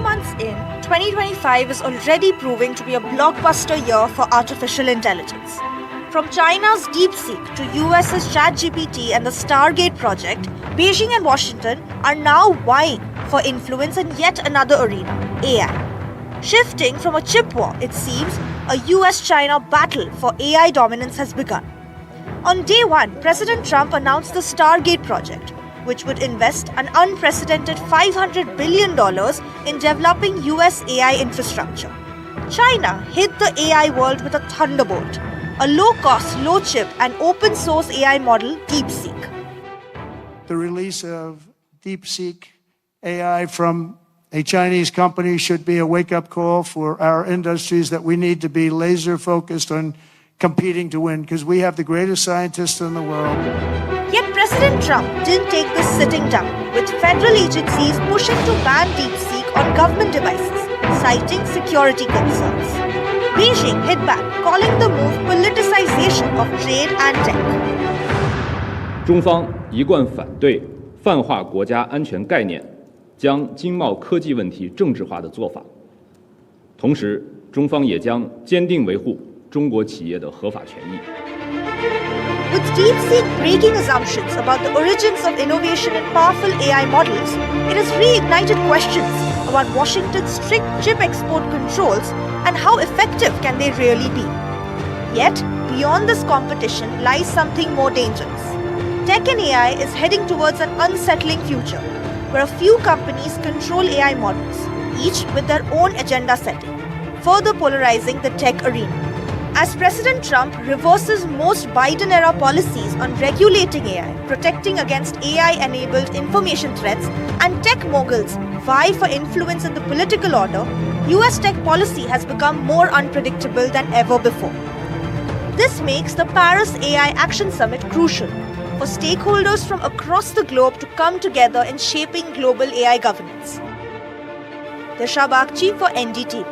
months in, 2025 is already proving to be a blockbuster year for artificial intelligence. From China's DeepSeek to US's ChatGPT and the Stargate project, Beijing and Washington are now vying for influence in yet another arena, AI. Shifting from a chip war, it seems, a US-China battle for AI dominance has begun. On day one, President Trump announced the Stargate project, which would invest an unprecedented $500 billion in developing US AI infrastructure. China hit the AI world with a thunderbolt, a low-cost, low-chip and open-source AI model, DeepSeek. The release of DeepSeek AI from a Chinese company should be a wake-up call for our industries that we need to be laser-focused on competing to win, because we have the greatest scientists in the world. Yet President Trump didn't take this sitting down, with federal agencies pushing to ban DeepSeek on government devices, citing security concerns. Beijing hit back, calling the move politicization of trade and tech. 中方一贯反对泛化国家安全概念、将经贸科技问题政治化的做法。同时，中方也将坚定维护中国企业的合法权益。 With DeepSeek breaking assumptions about the origins of innovation in powerful AI models, it has reignited questions about Washington's strict chip export controls and how effective can they really be. Yet, beyond this competition lies something more dangerous. Tech and AI is heading towards an unsettling future, where a few companies control AI models, each with their own agenda setting, further polarizing the tech arena. As President Trump reverses most Biden-era policies on regulating AI, protecting against AI-enabled information threats, and tech moguls vie for influence in the political order, US tech policy has become more unpredictable than ever before. This makes the Paris AI Action Summit crucial for stakeholders from across the globe to come together in shaping global AI governance. Disha Bagchi for NDTV.